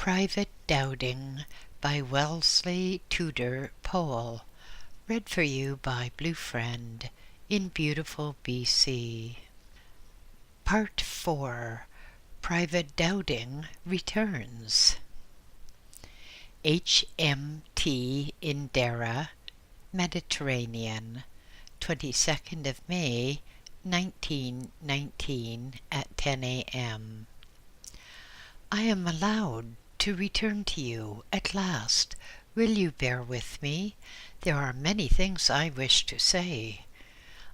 Private Dowding by Wellesley Tudor Powell. Read for you by BlueFriend in beautiful BC. Part 4. Private Dowding returns. HMT in Dara, Mediterranean, 22nd of May, 1919 at 10 a.m. I am allowed to return to you at last. Will you bear with me? There are many things I wish to say.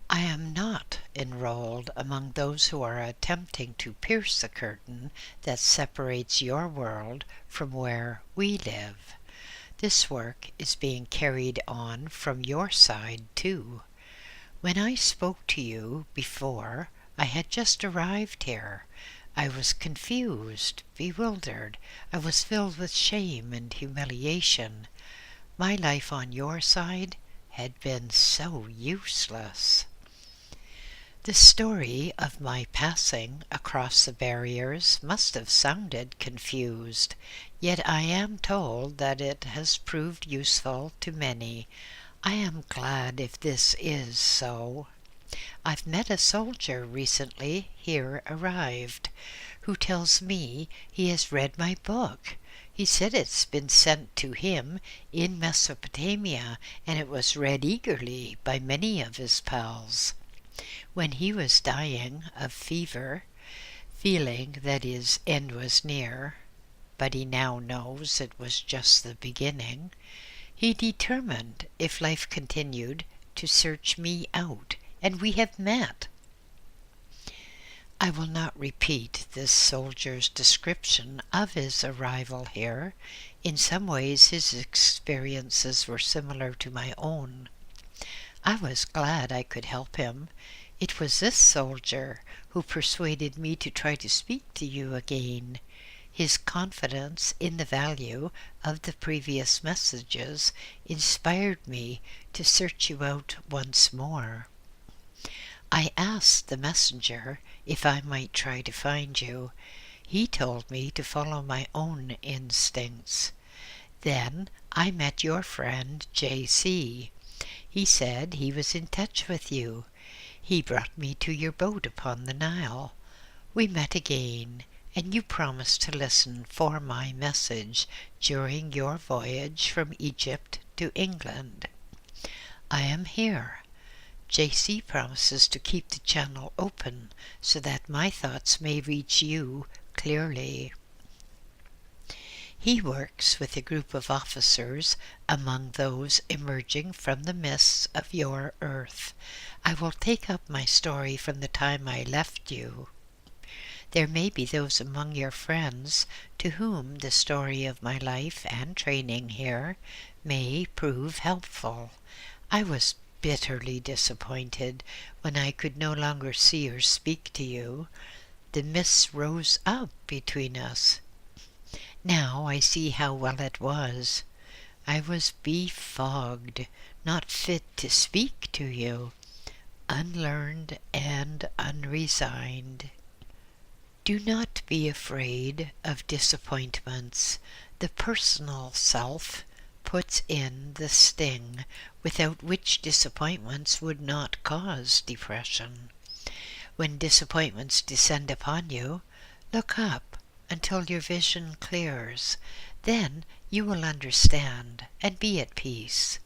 I am not enrolled among those who are attempting to pierce the curtain that separates your world from where we live. This work is being carried on from your side, too. When I spoke to you before, I had just arrived here. I was confused, bewildered. I was filled with shame and humiliation. My life on your side had been so useless. The story of my passing across the barriers must have sounded confused, yet I am told that it has proved useful to many. I am glad if this is so. I've met a soldier recently here arrived, who tells me he has read my book. He said it's been sent to him in Mesopotamia, and it was read eagerly by many of his pals. When he was dying of fever, feeling that his end was near, but he now knows it was just the beginning, he determined, if life continued, to search me out, and we have met. I will not repeat this soldier's description of his arrival here. In some ways his experiences were similar to my own. I was glad I could help him. It was this soldier who persuaded me to try to speak to you again. His confidence in the value of the previous messages inspired me to search you out once more. I asked the messenger if I might try to find you. He told me to follow my own instincts. Then I met your friend J.C. He said he was in touch with you. He brought me to your boat upon the Nile. We met again, and you promised to listen for my message during your voyage from Egypt to England. I am here. J.C. promises to keep the channel open so that my thoughts may reach you clearly. He works with a group of officers among those emerging from the mists of your earth. I will take up my story from the time I left you. There may be those among your friends to whom the story of my life and training here may prove helpful. I was bitterly disappointed when I could no longer see or speak to you. The mists rose up between us. Now I see how well it was. I was befogged, not fit to speak to you, unlearned and unresigned. Do not be afraid of disappointments. The personal self puts in the sting, without which disappointments would not cause depression. When disappointments descend upon you, look up until your vision clears. Then you will understand and be at peace.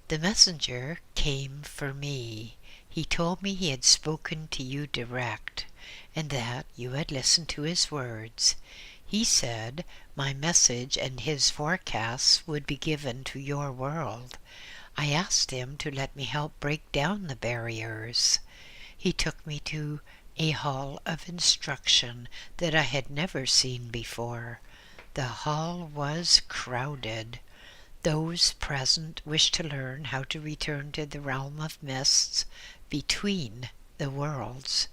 The messenger came for me. He told me he had spoken to you direct, and that you had listened to his words. He said my message and his forecasts would be given to your world. I asked him to let me help break down the barriers. He took me to a hall of instruction that I had never seen before. The hall was crowded. Those present wished to learn how to return to the realm of mists between the worlds,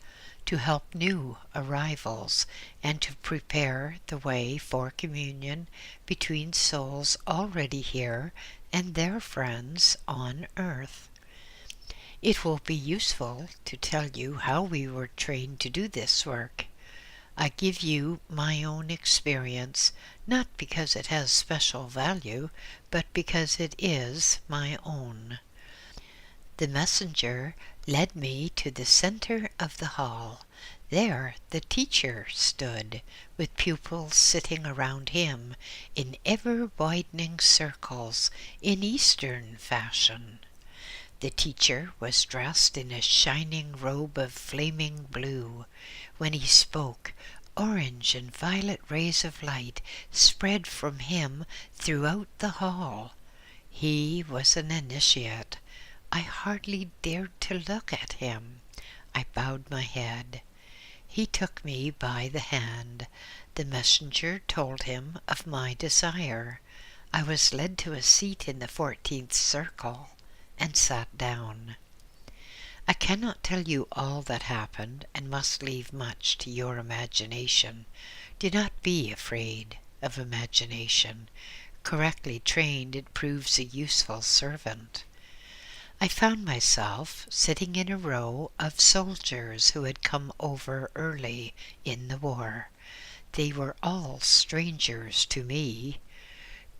to help new arrivals, and to prepare the way for communion between souls already here and their friends on earth. It will be useful to tell you how we were trained to do this work. I give you my own experience, not because it has special value, but because it is my own. The messenger led me to the center of the hall. There the teacher stood, with pupils sitting around him in ever-widening circles in Eastern fashion. The teacher was dressed in a shining robe of flaming blue. When he spoke, orange and violet rays of light spread from him throughout the hall. He was an initiate. I hardly dared to look at him. I bowed my head. He took me by the hand. The messenger told him of my desire. I was led to a seat in the 14th circle and sat down. I cannot tell you all that happened, and must leave much to your imagination. Do not be afraid of imagination. Correctly trained, it proves a useful servant. I found myself sitting in a row of soldiers who had come over early in the war. They were all strangers to me.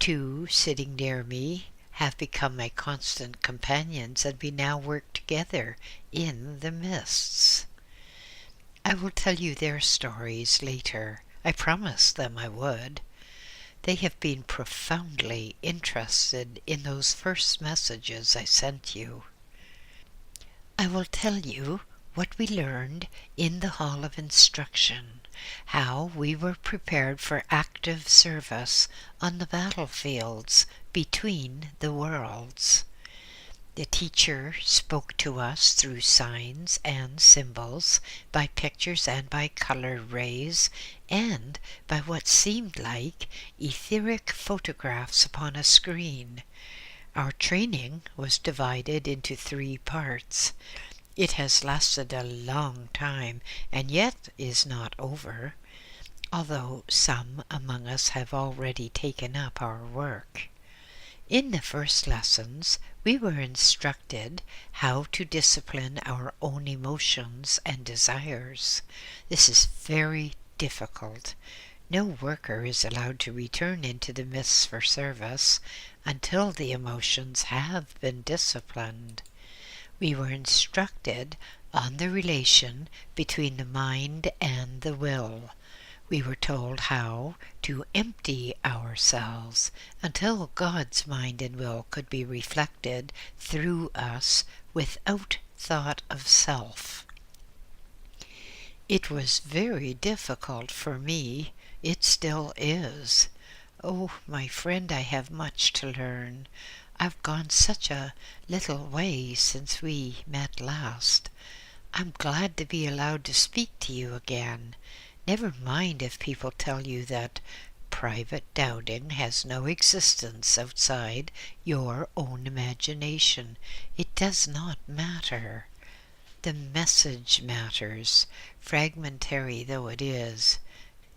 Two sitting near me have become my constant companions, and we now work together in the mists. I will tell you their stories later. I promised them I would. They have been profoundly interested in those first messages I sent you. I will tell you what we learned in the Hall of Instruction, how we were prepared for active service on the battlefields between the worlds. The teacher spoke to us through signs and symbols, by pictures and by color rays, and by what seemed like etheric photographs upon a screen. Our training was divided into 3 parts. It has lasted a long time, and yet is not over, although some among us have already taken up our work. In the first lessons, we were instructed how to discipline our own emotions and desires. This is very difficult. No worker is allowed to return into the mists for service until the emotions have been disciplined. We were instructed on the relation between the mind and the will. We were told how to empty ourselves until God's mind and will could be reflected through us without thought of self. It was very difficult for me. It still is. Oh, my friend, I have much to learn. I've gone such a little way since we met last. I'm glad to be allowed to speak to you again. Never mind if people tell you that Private Dowding has no existence outside your own imagination. It does not matter. The message matters, fragmentary though it is.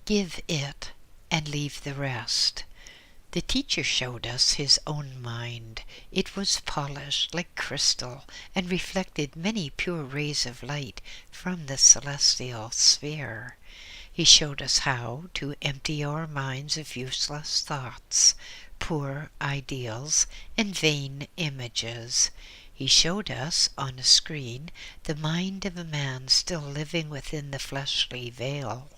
Give it and leave the rest. The teacher showed us his own mind. It was polished like crystal and reflected many pure rays of light from the celestial sphere. He showed us how to empty our minds of useless thoughts, poor ideals, and vain images. He showed us on a screen the mind of a man still living within the fleshly veil.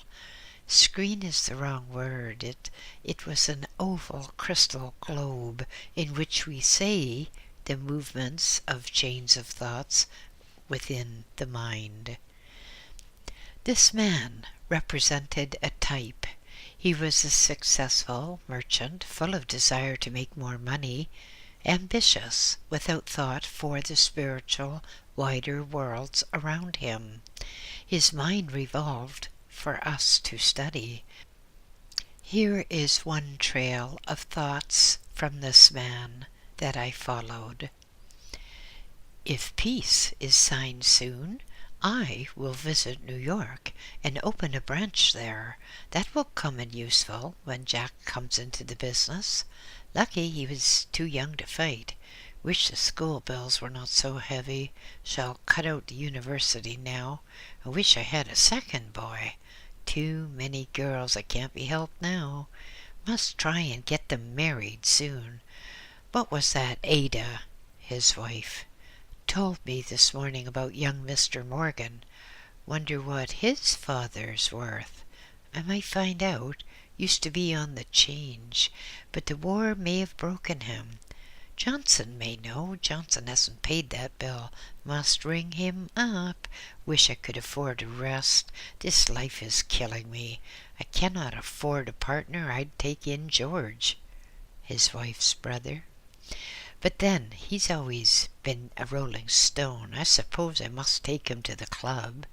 Screen is the wrong word. It was an oval crystal globe in which we see the movements of chains of thoughts within the mind. This man represented a type. He was a successful merchant, full of desire to make more money, ambitious, without thought for the spiritual, wider worlds around him. His mind revolved for us to study. Here is one trail of thoughts from this man that I followed. If peace is signed soon, I will visit New York and open a branch there. That will come in useful when Jack comes into the business. Lucky he was too young to fight. Wish the school bills were not so heavy. Shall cut out the university now. I wish I had a second boy. too many girls. It can't be helped now. Must try and get them married soon. What was that Ada, his wife, told me this morning about young Mr. Morgan? Wonder what his father's worth. I might find out. Used to be on the change, but the war may have broken him. Johnson may know. Johnson hasn't paid that bill. Must ring him up. Wish I could afford a rest. This life is killing me. I cannot afford a partner. I'd take in George, his wife's brother. But then, he's always been a rolling stone. I suppose I must take him to the club.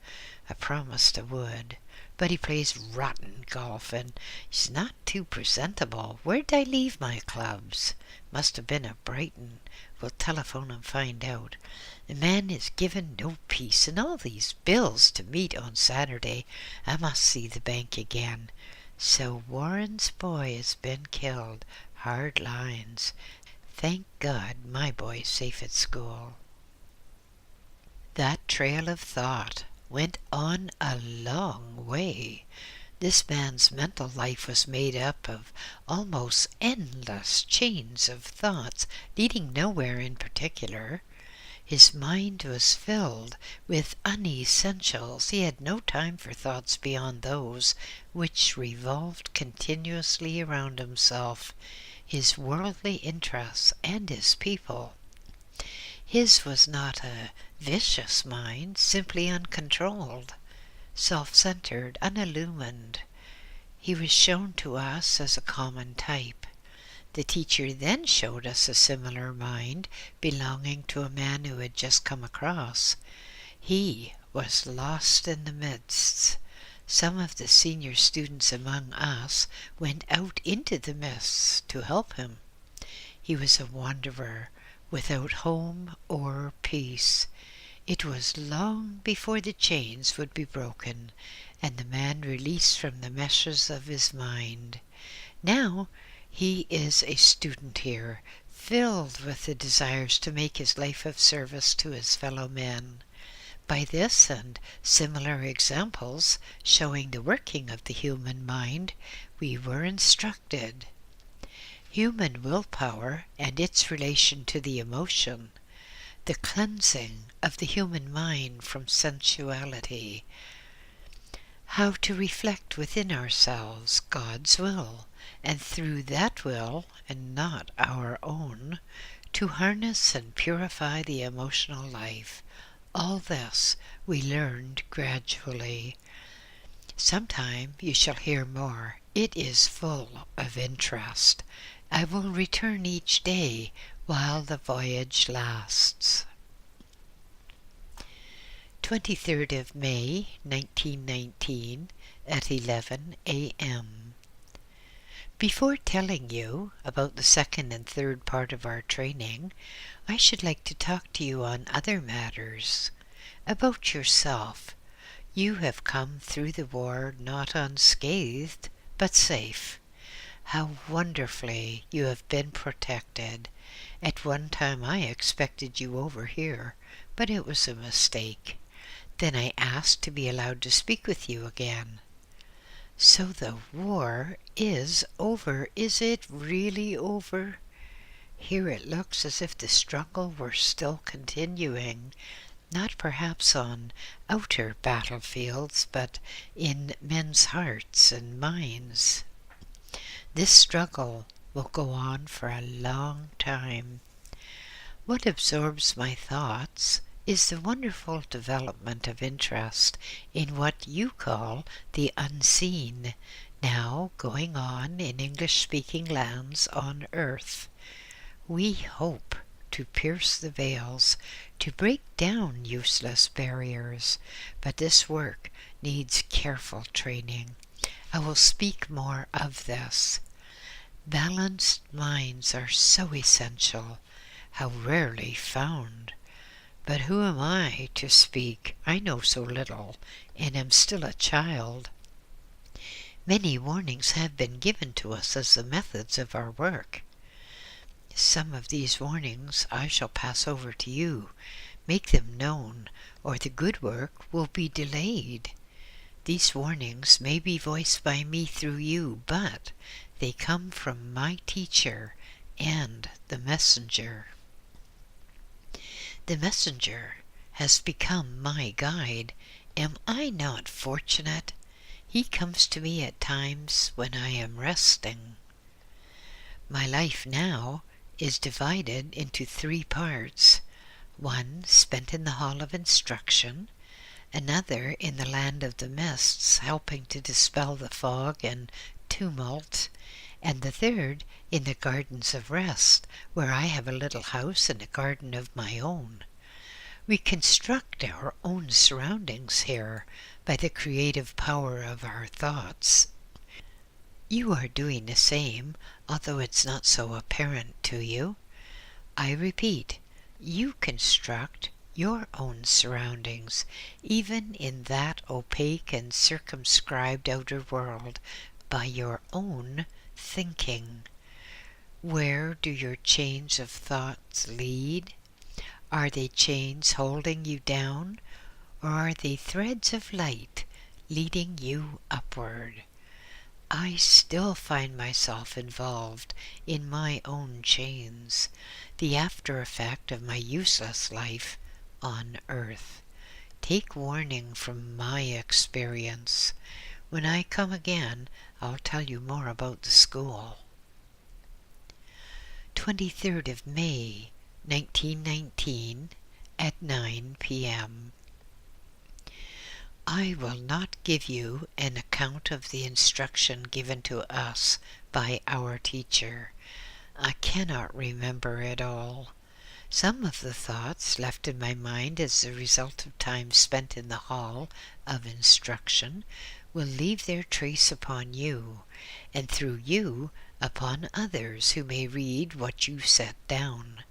I promised I would. But he plays rotten golf, and he's not too presentable. Where'd I leave my clubs? Must have been at Brighton. We'll telephone and find out. The man is given no peace, and all these bills to meet on Saturday. I must see the bank again. So Warren's boy has been killed. Hard lines. Thank God my boy's safe at school. That trail of thought went on a long way. This man's mental life was made up of almost endless chains of thoughts, leading nowhere in particular. His mind was filled with unessentials. He had no time for thoughts beyond those which revolved continuously around himself, his worldly interests, and his people. His was not a vicious mind, simply uncontrolled, self-centered, unillumined. He was shown to us as a common type. The teacher then showed us a similar mind belonging to a man who had just come across. He was lost in the midst. Some of the senior students among us went out into the mists to help him. He was a wanderer, without home or peace. It was long before the chains would be broken, and the man released from the meshes of his mind. Now he is a student here, filled with the desires to make his life of service to his fellow men. By this and similar examples showing the working of the human mind, we were instructed. Human willpower and its relation to the emotion, the cleansing of the human mind from sensuality, how to reflect within ourselves God's will, and through that will, and not our own, to harness and purify the emotional life. All this we learned gradually. Sometime you shall hear more. It is full of interest. I will return each day while the voyage lasts. 23rd of May, 1919, at 11 a.m. Before telling you about the second and third part of our training, I should like to talk to you on other matters. About yourself. You have come through the war not unscathed, but safe. How wonderfully you have been protected. At one time I expected you over here, but it was a mistake. Then I asked to be allowed to speak with you again. So the war is over. Is it really over? Here it looks as if the struggle were still continuing, not perhaps on outer battlefields, but in men's hearts and minds. This struggle will go on for a long time. What absorbs my thoughts is the wonderful development of interest in what you call the unseen, now going on in English-speaking lands on earth. We hope to pierce the veils, to break down useless barriers, but this work needs careful training. I will speak more of this. Balanced minds are so essential, how rarely found. But who am I to speak? I know so little, and am still a child. Many warnings have been given to us as the methods of our work. Some of these warnings I shall pass over to you. Make them known, or the good work will be delayed. These warnings may be voiced by me through you, but they come from my teacher and the messenger. The messenger has become my guide. Am I not fortunate? He comes to me at times when I am resting. My life now is divided into 3 parts. One spent in the hall of instruction, another in the land of the mists, helping to dispel the fog and tumult, and the third in the gardens of rest, where I have a little house and a garden of my own. We construct our own surroundings here by the creative power of our thoughts. You are doing the same, although it's not so apparent to you. I repeat, you construct your own surroundings, even in that opaque and circumscribed outer world, by your own thinking. Where do your chains of thoughts lead? Are they chains holding you down, or are they threads of light leading you upward? I still find myself involved in my own chains, the after effect of my useless life on earth. Take warning from my experience. When I come again, I'll tell you more about the school. 23rd of May, 1919, at 9 p.m. I will not give you an account of the instruction given to us by our teacher. I cannot remember it all. Some of the thoughts left in my mind as the result of time spent in the hall of instruction will leave their trace upon you, and through you upon others who may read what you set down.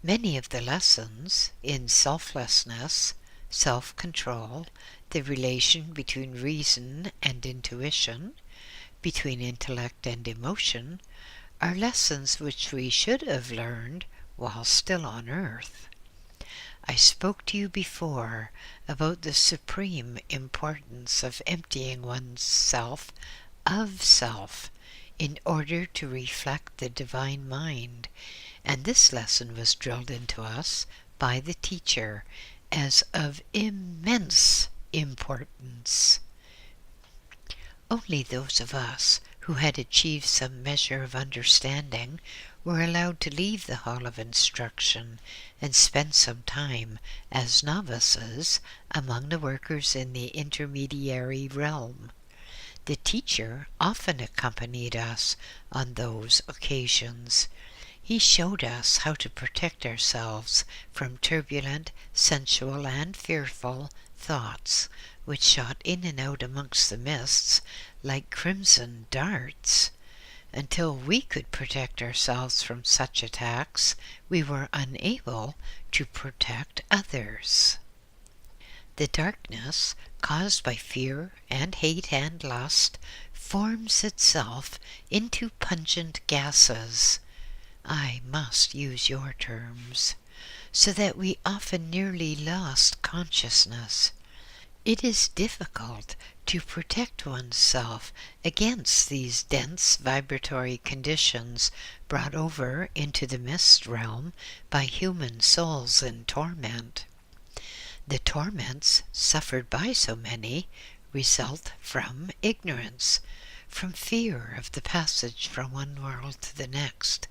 Many of the lessons in selflessness, self-control, the relation between reason and intuition, between intellect and emotion, are lessons which we should have learned while still on earth. I spoke to you before about the supreme importance of emptying one's self of self in order to reflect the divine mind, and this lesson was drilled into us by the teacher as of immense importance. Only those of us who had achieved some measure of understanding were allowed to leave the hall of instruction and spend some time as novices among the workers in the intermediary realm. The teacher often accompanied us on those occasions. He showed us how to protect ourselves from turbulent, sensual, and fearful thoughts, which shot in and out amongst the mists like crimson darts. Until we could protect ourselves from such attacks, we were unable to protect others. The darkness, caused by fear and hate and lust, forms itself into pungent gases, I must use your terms, so that we often nearly lost consciousness. It is difficult to protect oneself against these dense vibratory conditions brought over into the mist realm by human souls in torment. The torments suffered by so many result from ignorance, from fear of the passage from one world to the next,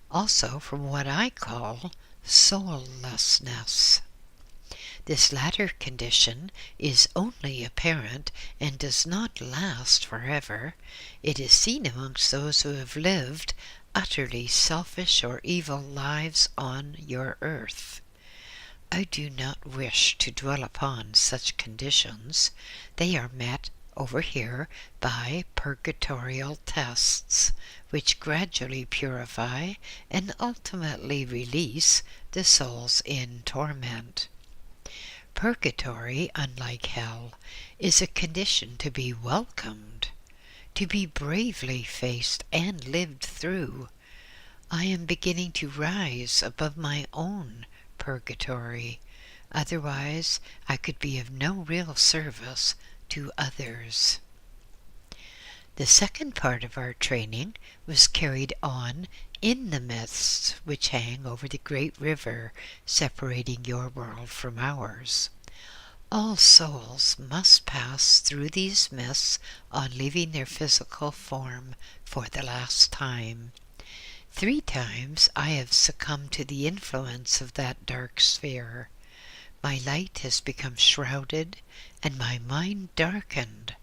also from what I call soullessness. This latter condition is only apparent and does not last forever. It is seen amongst those who have lived utterly selfish or evil lives on your earth. I do not wish to dwell upon such conditions. They are met over here by purgatorial tests, which gradually purify and ultimately release the souls in torment. Purgatory, unlike hell, is a condition to be welcomed, to be bravely faced and lived through. I am beginning to rise above my own purgatory. Otherwise, I could be of no real service to others. The second part of our training was carried on in the mists which hang over the great river separating your world from ours. All souls must pass through these mists on leaving their physical form for the last time. 3 times I have succumbed to the influence of that dark sphere. My light has become shrouded and my mind darkened.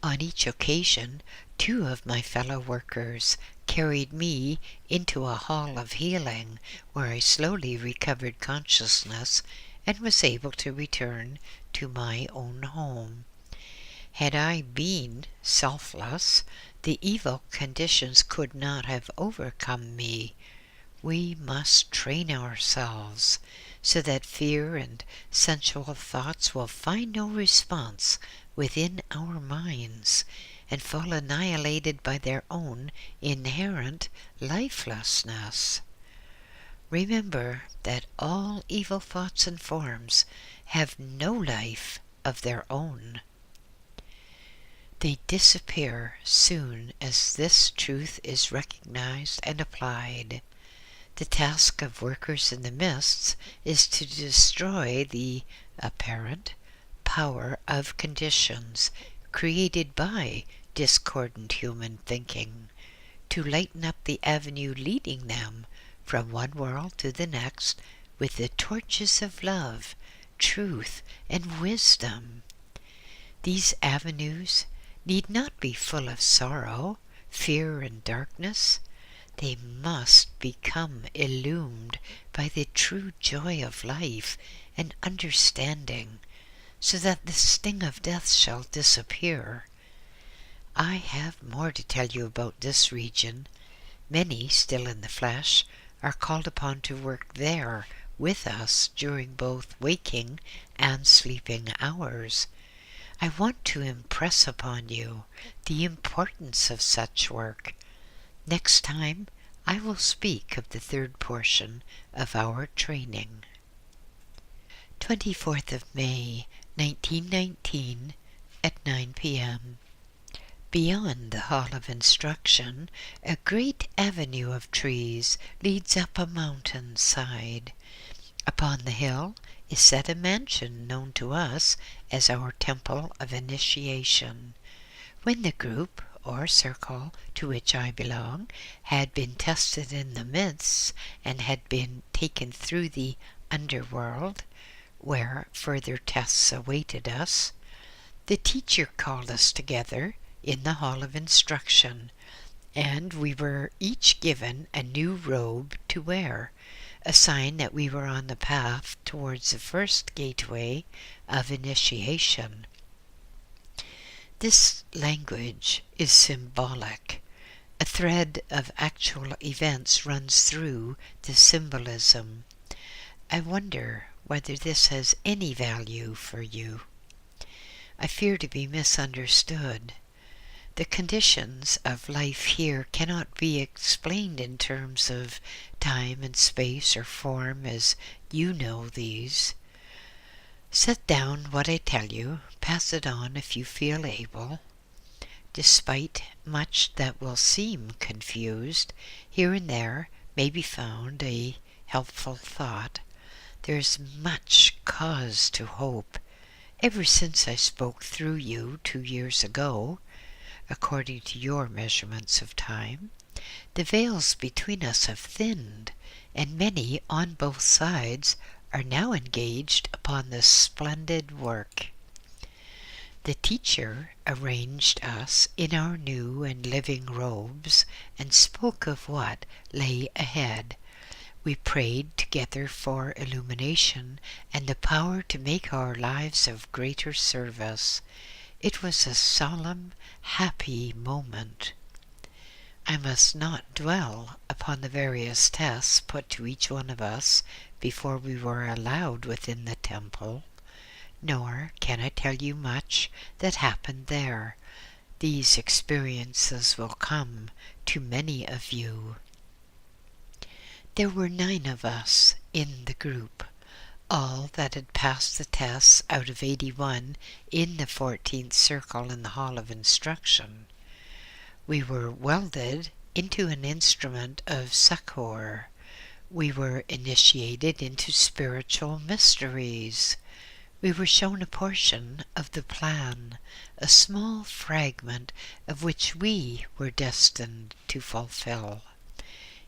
On each occasion, 2 of my fellow workers carried me into a hall of healing where I slowly recovered consciousness and was able to return to my own home. Had I been selfless, the evil conditions could not have overcome me. We must train ourselves so that fear and sensual thoughts will find no response within our minds and fall annihilated by their own inherent lifelessness. Remember that all evil thoughts and forms have no life of their own. They disappear soon as this truth is recognized and applied. The task of workers in the mists is to destroy the apparent power of conditions created by discordant human thinking, to lighten up the avenue leading them from one world to the next with the torches of love, truth, and wisdom. These avenues need not be full of sorrow, fear, and darkness. They must become illumined by the true joy of life and understanding, so that the sting of death shall disappear. I have more to tell you about this region. Many, still in the flesh, are called upon to work there with us during both waking and sleeping hours. I want to impress upon you the importance of such work. Next time, I will speak of the third portion of our training. 24th of May, 1919, at 9 p.m. Beyond the Hall of Instruction, a great avenue of trees leads up a mountain side. Upon the hill is set a mansion known to us as our Temple of Initiation. When the group, or circle, to which I belong, had been tested in the myths and had been taken through the underworld, where further tests awaited us, the teacher called us together in the Hall of Instruction, and we were each given a new robe to wear, a sign that we were on the path towards the first gateway of initiation. This language is symbolic. A thread of actual events runs through the symbolism. I wonder whether this has any value for you. I fear to be misunderstood. The conditions of life here cannot be explained in terms of time and space or form as you know these. Set down what I tell you, pass it on if you feel able. Despite much that will seem confused, here and there may be found a helpful thought. There is much cause to hope. Ever since I spoke through you 2 years ago, according to your measurements of time, the veils between us have thinned, and many on both sides are now engaged upon this splendid work. The teacher arranged us in our new and living robes and spoke of what lay ahead. We prayed together for illumination and the power to make our lives of greater service. It was a solemn, happy moment. I must not dwell upon the various tests put to each one of us before we were allowed within the temple, nor can I tell you much that happened there. These experiences will come to many of you. There were 9 of us in the group. All that had passed the tests out of 81 in the 14th circle in the Hall of Instruction. We were welded into an instrument of succor. We were initiated into spiritual mysteries. We were shown a portion of the plan, a small fragment of which we were destined to fulfill.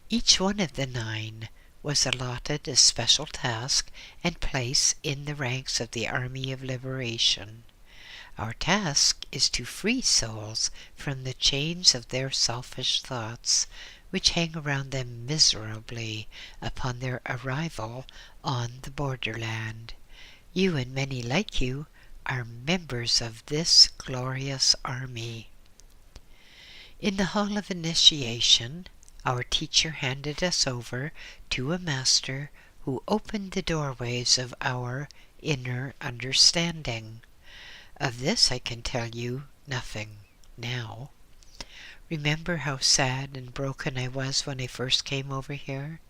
Each one of the 9 was allotted a special task and place in the ranks of the Army of Liberation. Our task is to free souls from the chains of their selfish thoughts, which hang around them miserably upon their arrival on the borderland. You and many like you are members of this glorious army. In the Hall of Initiation, our teacher handed us over to a master who opened the doorways of our inner understanding. Of this I can tell you nothing now. Remember how sad and broken I was when I first came over here?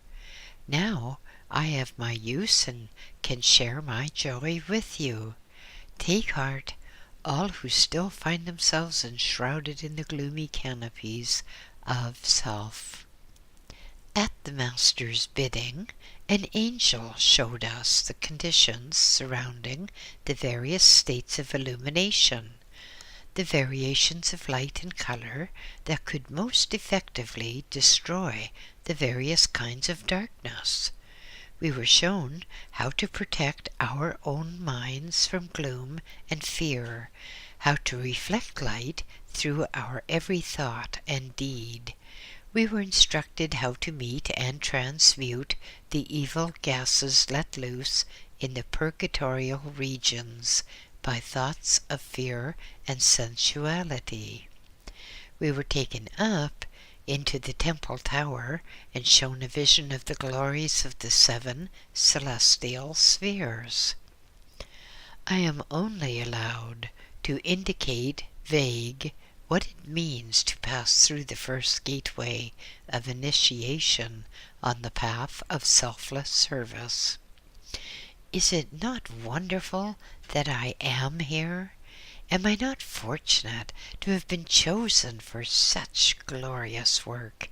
Now I have my use and can share my joy with you. Take heart, all who still find themselves enshrouded in the gloomy canopies of self. At the Master's bidding, an angel showed us the conditions surrounding the various states of illumination, the variations of light and color that could most effectively destroy the various kinds of darkness. We were shown how to protect our own minds from gloom and fear, how to reflect light through our every thought and deed. We were instructed how to meet and transmute the evil gases let loose in the purgatorial regions by thoughts of fear and sensuality. We were taken up into the temple tower and shown a vision of the glories of the 7 celestial spheres. I am only allowed to indicate vague what it means to pass through the first gateway of initiation on the path of selfless service. Is it not wonderful that I am here? Am I not fortunate to have been chosen for such glorious work?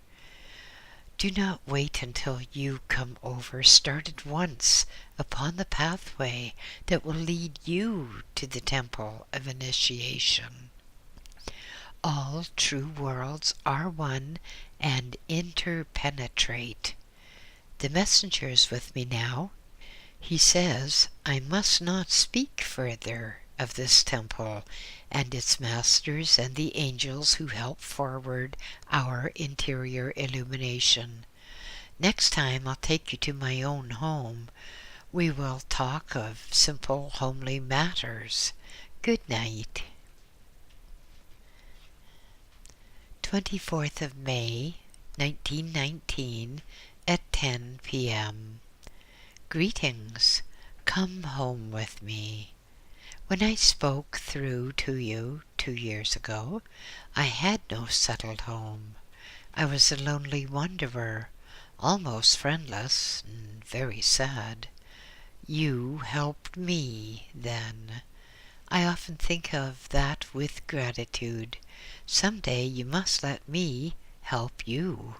Do not wait until you come over. Start at once upon the pathway that will lead you to the temple of initiation. All true worlds are one and interpenetrate. The messenger is with me now. He says I must not speak further of this temple and its masters and the angels who help forward our interior illumination. Next time I'll take you to my own home. We will talk of simple, homely matters. Good night. 24th of May, 1919, at 10 p.m. Greetings. Come home with me. When I spoke through to you 2 years ago, I had no settled home. I was a lonely wanderer, almost friendless and very sad. You helped me then. I often think of that with gratitude. Someday you must let me help you.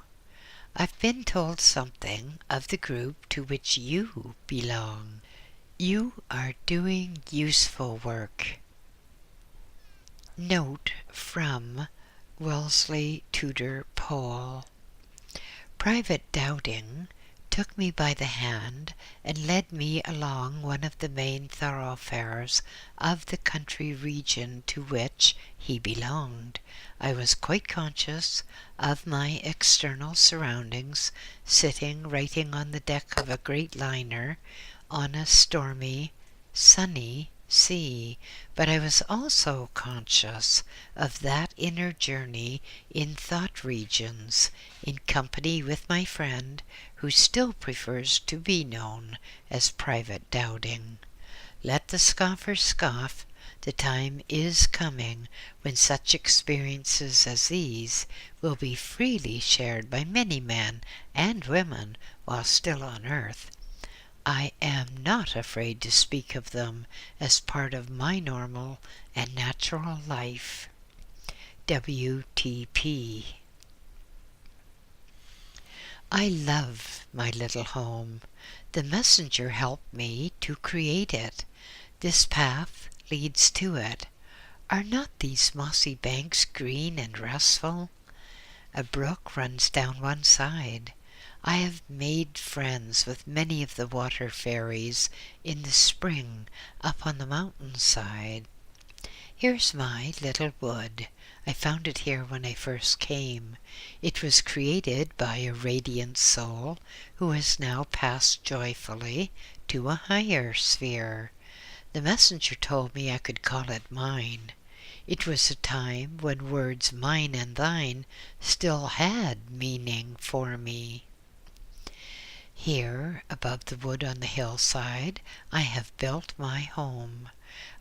I've been told something of the group to which you belong. You are doing useful work. Note from Wellesley Tudor Pole. Private Dowding took me by the hand and led me along one of the main thoroughfares of the country region to which he belonged. I was quite conscious of my external surroundings, sitting writing on the deck of a great liner on a stormy, sunny sea, but I was also conscious of that inner journey in thought regions, in company with my friend who still prefers to be known as Private Dowding. Let the scoffers scoff. The time is coming when such experiences as these will be freely shared by many men and women while still on earth. I am not afraid to speak of them as part of my normal and natural life. WTP. I love my little home. The messenger helped me to create it. This path leads to it. Are not these mossy banks green and restful? A brook runs down one side. I have made friends with many of the water fairies in the spring up on the mountainside. Here's my little wood. I found it here when I first came. It was created by a radiant soul who has now passed joyfully to a higher sphere. The messenger told me I could call it mine. It was a time when words mine and thine still had meaning for me. Here, above the wood on the hillside, I have built my home.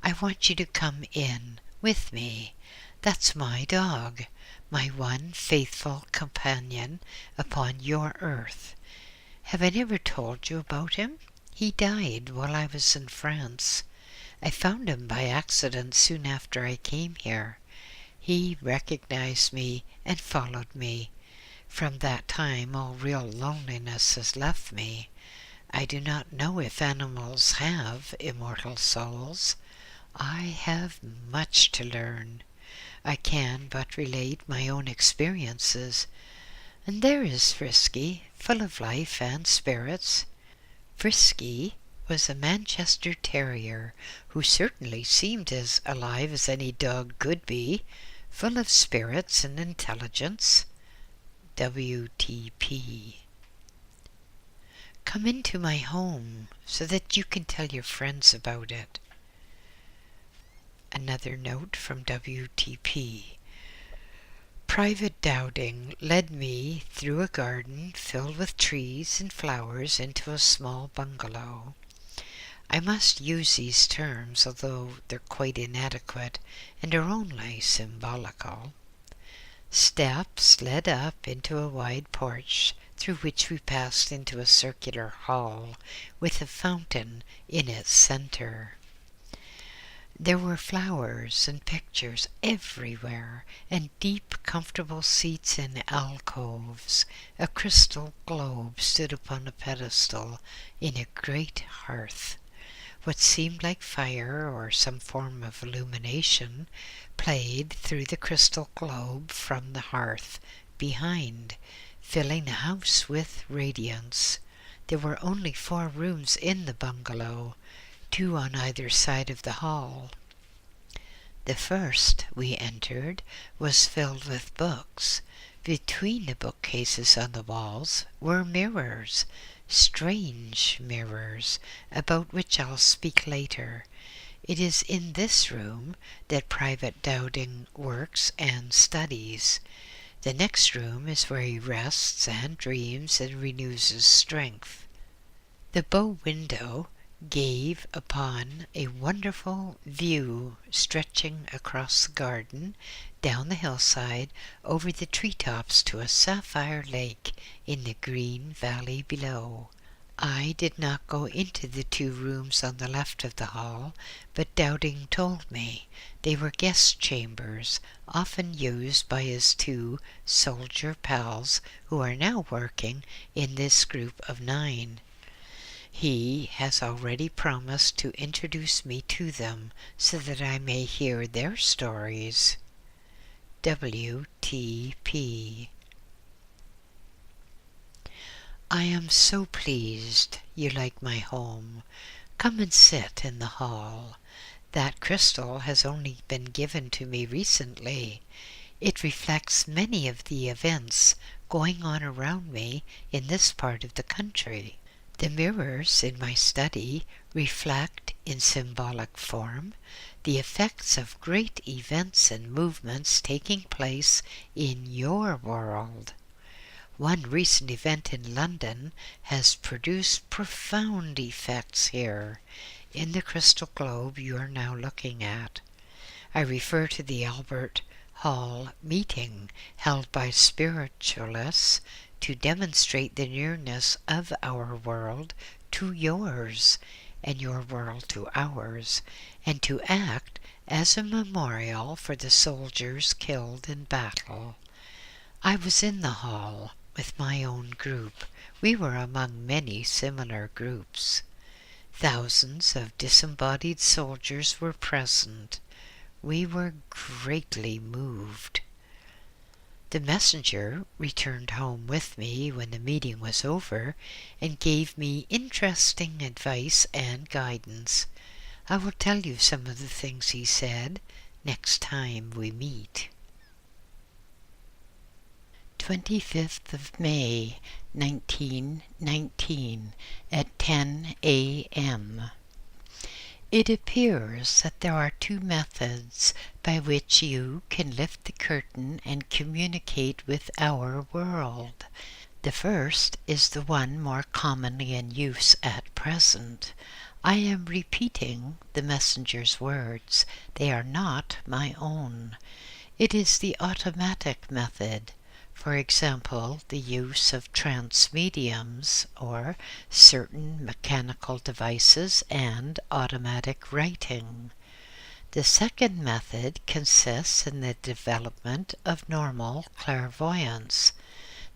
I want you to come in with me. That's my dog, my one faithful companion upon your earth. Have I never told you about him? He died while I was in France. I found him by accident soon after I came here. He recognized me and followed me. From that time all real loneliness has left me. I do not know if animals have immortal souls. I have much to learn. I can but relate my own experiences. And there is Frisky, full of life and spirits. Frisky was a Manchester Terrier who certainly seemed as alive as any dog could be, full of spirits and intelligence. WTP. Come into my home so that you can tell your friends about it. Another note from WTP. Private Dowding led me through a garden filled with trees and flowers into a small bungalow. I must use these terms, although they're quite inadequate and are only symbolical. Steps led up into a wide porch through which we passed into a circular hall with a fountain in its center. There were flowers and pictures everywhere, and deep, comfortable seats in alcoves. A crystal globe stood upon a pedestal in a great hearth. What seemed like fire or some form of illumination played through the crystal globe from the hearth behind, filling the house with radiance. There were only 4 rooms in the bungalow, 2 on either side of the hall. The first we entered was filled with books. Between the bookcases on the walls were mirrors, strange mirrors, about which I'll speak later. It is in this room that Private Dowding works and studies. The next room is where he rests and dreams and renews his strength. The bow window gave upon a wonderful view stretching across the garden, down the hillside, over the treetops to a sapphire lake in the green valley below. I did not go into the 2 rooms on the left of the hall, but Dowding told me they were guest chambers, often used by his 2 soldier pals who are now working in this group of 9. He has already promised to introduce me to them so that I may hear their stories. WTP. I am so pleased you like my home. Come and sit in the hall. That crystal has only been given to me recently. It reflects many of the events going on around me in this part of the country. The mirrors in my study reflect in symbolic form the effects of great events and movements taking place in your world. One recent event in London has produced profound effects here, in the crystal globe you are now looking at. I refer to the Albert Hall meeting held by spiritualists to demonstrate the nearness of our world to yours, and your world to ours, and to act as a memorial for the soldiers killed in battle. I was in the hall with my own group. We were among many similar groups. Thousands of disembodied soldiers were present. We were greatly moved. The messenger returned home with me when the meeting was over and gave me interesting advice and guidance. I will tell you some of the things he said next time we meet. 25th of May, 1919, at 10 a.m. It appears that there are two methods by which you can lift the curtain and communicate with our world. The first is the one more commonly in use at present. I am repeating the messenger's words. They are not my own. It is the automatic method. For example, the use of trance mediums or certain mechanical devices and automatic writing. The second method consists in the development of normal clairvoyance.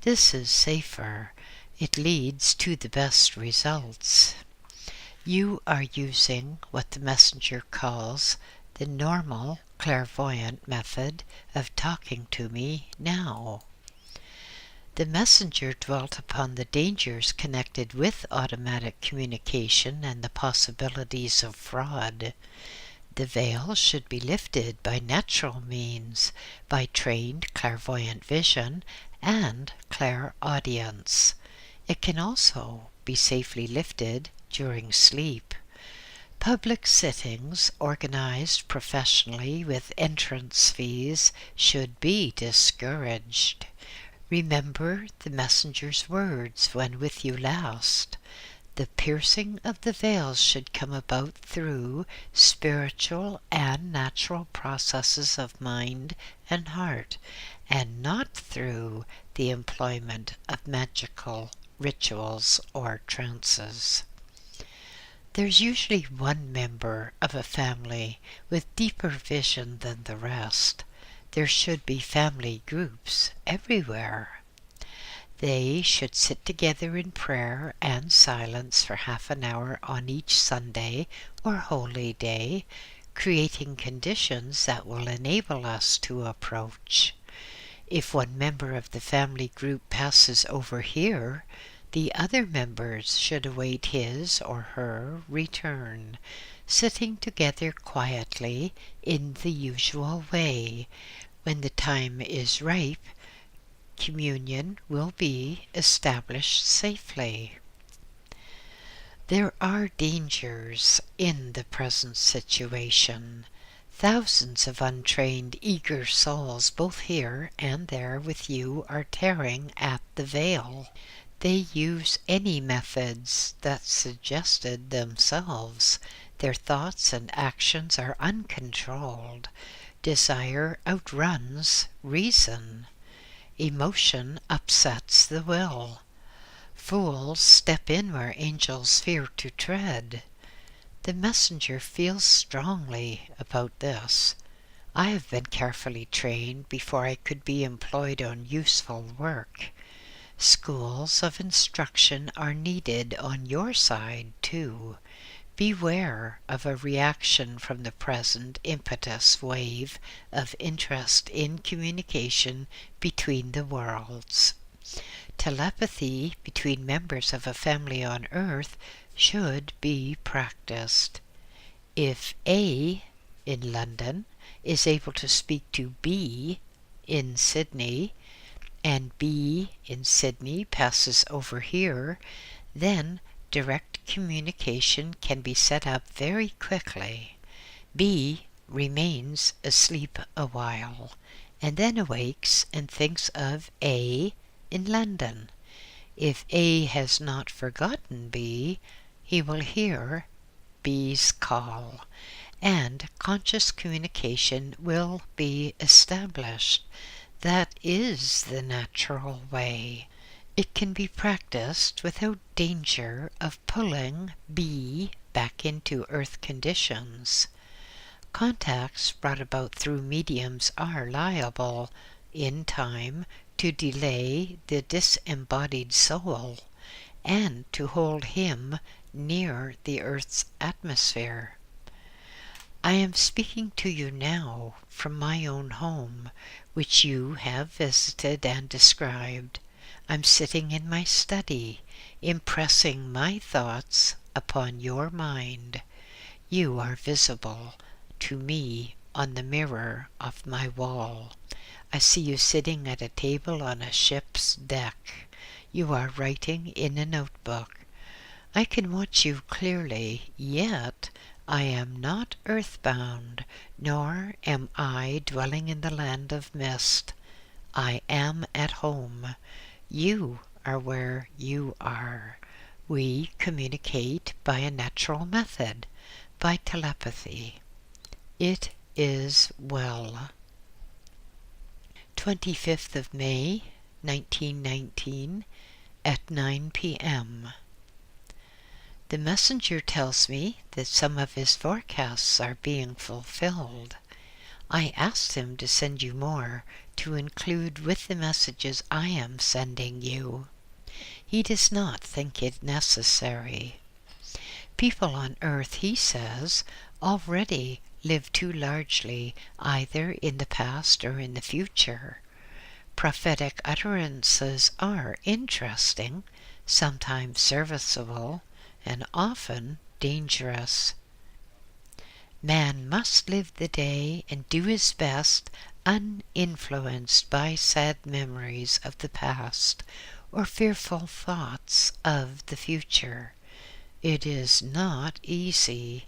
This is safer. It leads to the best results. You are using what the messenger calls the normal clairvoyant method of talking to me now. The messenger dwelt upon the dangers connected with automatic communication and the possibilities of fraud. The veil should be lifted by natural means, by trained clairvoyant vision and clairaudience. It can also be safely lifted during sleep. Public sittings organized professionally with entrance fees should be discouraged. Remember the messenger's words when with you last. The piercing of the veils should come about through spiritual and natural processes of mind and heart, and not through the employment of magical rituals or trances. There's usually one member of a family with deeper vision than the rest. There should be family groups everywhere. They should sit together in prayer and silence for half an hour on each Sunday or holy day, creating conditions that will enable us to approach. If one member of the family group passes over here, the other members should await his or her return, sitting together quietly in the usual way. When the time is ripe, communion will be established safely. There are dangers in the present situation. Thousands of untrained, eager souls, both here and there with you, are tearing at the veil. They use any methods that suggested themselves. Their thoughts and actions are uncontrolled. Desire outruns reason. Emotion upsets the will. Fools step in where angels fear to tread. The messenger feels strongly about this. I have been carefully trained before I could be employed on useful work. Schools of instruction are needed on your side, too. Beware of a reaction from the present impetus wave of interest in communication between the worlds. Telepathy between members of a family on Earth should be practiced. If A in London is able to speak to B in Sydney, and B in Sydney passes over here, then direct communication can be set up very quickly. B remains asleep a while, and then awakes and thinks of A in London. If A has not forgotten B, he will hear B's call, and conscious communication will be established. That is the natural way. It can be practiced without danger of pulling B back into Earth conditions. Contacts brought about through mediums are liable, in time, to delay the disembodied soul and to hold him near the Earth's atmosphere. I am speaking to you now from my own home, which you have visited and described. I'm sitting in my study, impressing my thoughts upon your mind. You are visible to me on the mirror of my wall. I see you sitting at a table on a ship's deck. You are writing in a notebook. I can watch you clearly, yet I am not earthbound, nor am I dwelling in the land of mist. I am at home. You are where you are. We communicate by a natural method, by telepathy. It is well. 25th of May, 1919, at 9 p.m. The messenger tells me that some of his forecasts are being fulfilled. I asked him to send you more, to include with the messages I am sending you. He does not think it necessary. People on Earth, he says, already live too largely, either in the past or in the future. Prophetic utterances are interesting, sometimes serviceable, and often dangerous. Man must live the day and do his best uninfluenced by sad memories of the past or fearful thoughts of the future. It is not easy.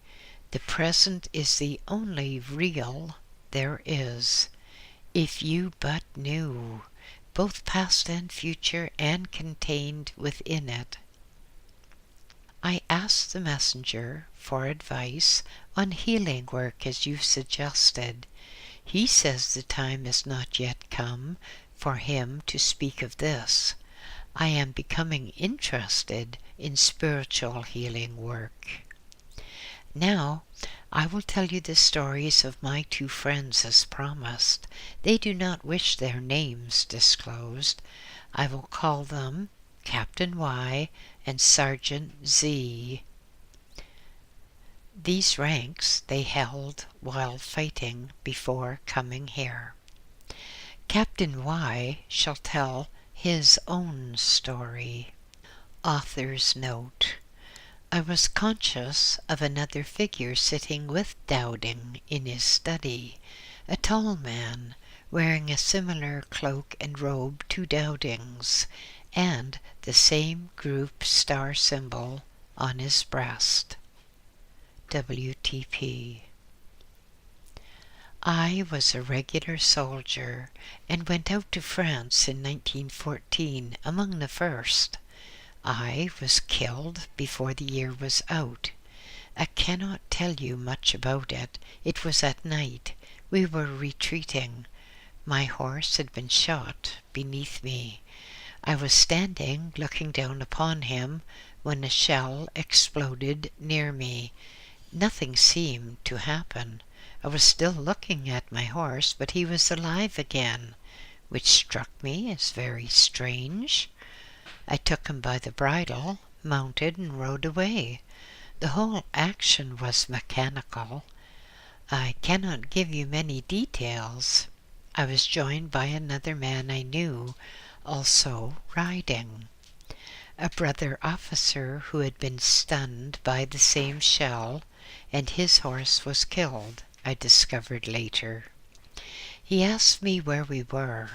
The present is the only real there is. If you but knew, both past and future and contained within it. I asked the messenger for advice on healing work as you suggested. He says the time has not yet come for him to speak of this. I am becoming interested in spiritual healing work. Now, I will tell you the stories of my two friends as promised. They do not wish their names disclosed. I will call them Captain Y and Sergeant Z. These ranks they held while fighting before coming here. Captain Y shall tell his own story. Author's note. I was conscious of another figure sitting with Dowding in his study, a tall man wearing a similar cloak and robe to Dowding's, and the same group star symbol on his breast. WTP. I was a regular soldier and went out to France in 1914, among the first. I was killed before the year was out. I cannot tell you much about it. It was at night. We were retreating. My horse had been shot beneath me. I was standing looking down upon him when a shell exploded near me. Nothing seemed to happen. I was still looking at my horse, but he was alive again, which struck me as very strange. I took him by the bridle, mounted, and rode away. The whole action was mechanical. I cannot give you many details. I was joined by another man I knew, also riding. A brother officer who had been stunned by the same shell, and his horse was killed, I discovered later. He asked me where we were.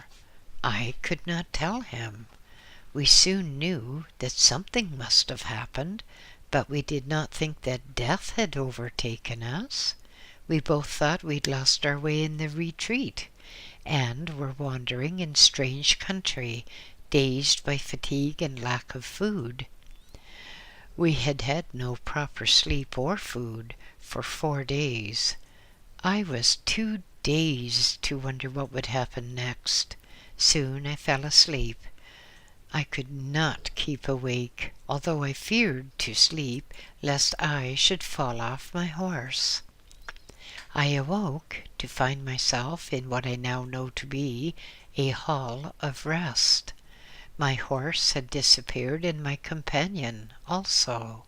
I could not tell him. We soon knew that something must have happened, but we did not think that death had overtaken us. We both thought we'd lost our way in the retreat, and were wandering in strange country, dazed by fatigue and lack of food. We had had no proper sleep or food for 4 days. I was too dazed to wonder what would happen next. Soon I fell asleep. I could not keep awake, although I feared to sleep lest I should fall off my horse. I awoke to find myself in what I now know to be a hall of rest. My horse had disappeared and my companion also.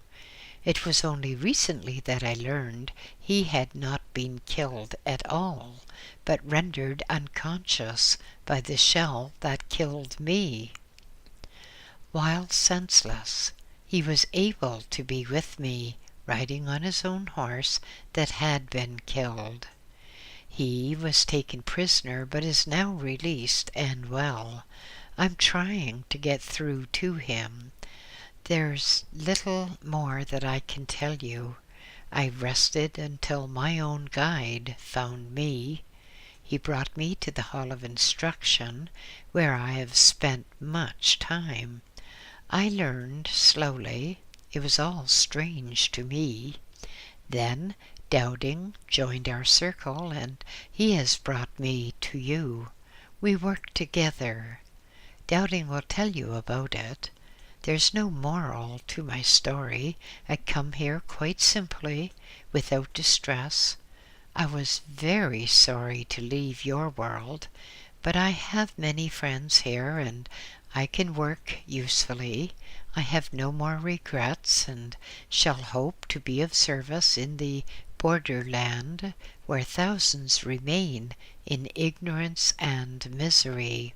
It was only recently that I learned he had not been killed at all, but rendered unconscious by the shell that killed me. While senseless, he was able to be with me, riding on his own horse that had been killed. He was taken prisoner but is now released and well. I'm trying to get through to him. There's little more that I can tell you. I rested until my own guide found me. He brought me to the Hall of Instruction, where I have spent much time. I learned slowly. It was all strange to me. Then Dowding joined our circle, and he has brought me to you. We work together. Dowding will tell you about it. There's no moral to my story. I come here quite simply, without distress. I was very sorry to leave your world, but I have many friends here, and I can work usefully. I have no more regrets, and shall hope to be of service in the borderland where thousands remain in ignorance and misery.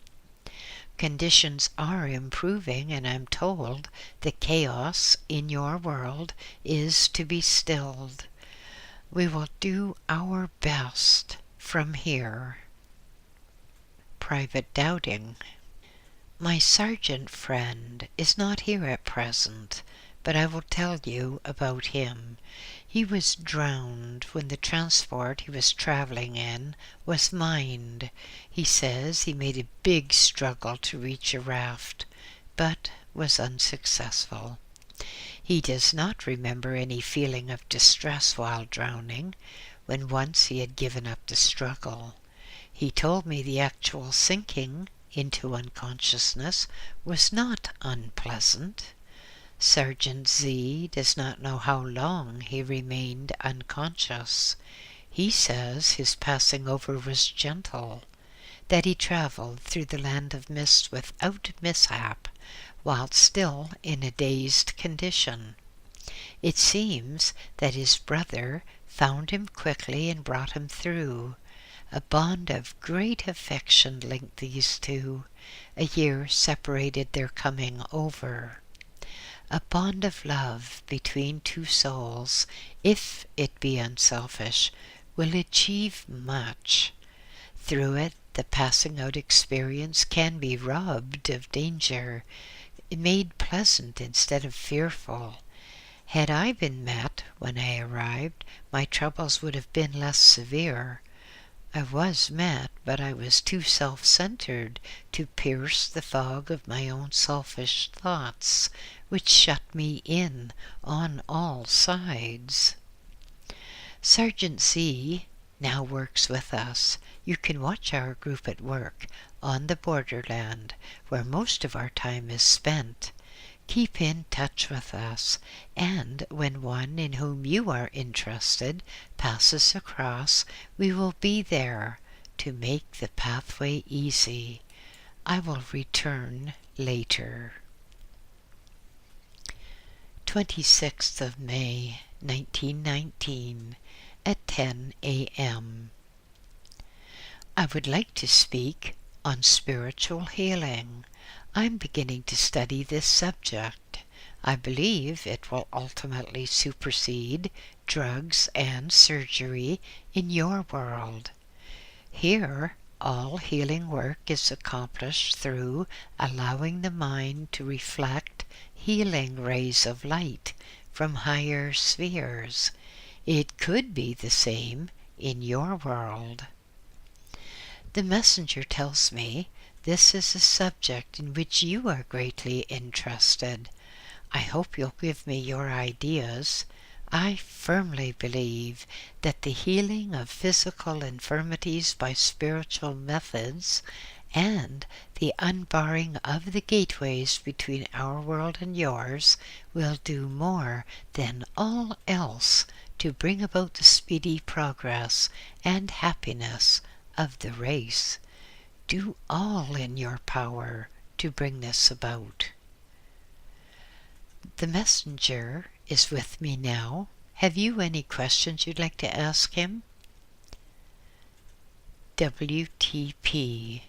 Conditions are improving, and I'm told the chaos in your world is to be stilled. We will do our best from here. Private Dowding. My sergeant friend is not here at present, but I will tell you about him. He was drowned when the transport he was travelling in was mined. He says he made a big struggle to reach a raft, but was unsuccessful. He does not remember any feeling of distress while drowning, when once he had given up the struggle. He told me the actual sinking into unconsciousness was not unpleasant. Sergeant Z does not know how long he remained unconscious. He says his passing over was gentle, that he travelled through the land of mist without mishap, while still in a dazed condition. It seems that his brother found him quickly and brought him through. A bond of great affection linked these two. A year separated their coming over. A bond of love between two souls, if it be unselfish, will achieve much. Through it, the passing out experience can be robbed of danger, made pleasant instead of fearful. Had I been met when I arrived, my troubles would have been less severe. I was met, but I was too self-centered to pierce the fog of my own selfish thoughts, which shut me in on all sides. Sergeant Z now works with us. You can watch our group at work on the borderland, where most of our time is spent. Keep in touch with us, and when one in whom you are interested passes across, we will be there to make the pathway easy. I will return later. 26th of May, 1919, at 10 a.m. I would like to speak on spiritual healing. I'm beginning to study this subject. I believe it will ultimately supersede drugs and surgery in your world. Here, all healing work is accomplished through allowing the mind to reflect healing rays of light from higher spheres. It could be the same in your world. The messenger tells me this is a subject in which you are greatly interested. I hope you'll give me your ideas. I firmly believe that the healing of physical infirmities by spiritual methods and the unbarring of the gateways between our world and yours will do more than all else to bring about the speedy progress and happiness of the race. Do all in your power to bring this about. The messenger is with me now. Have you any questions you'd like to ask him? WTP.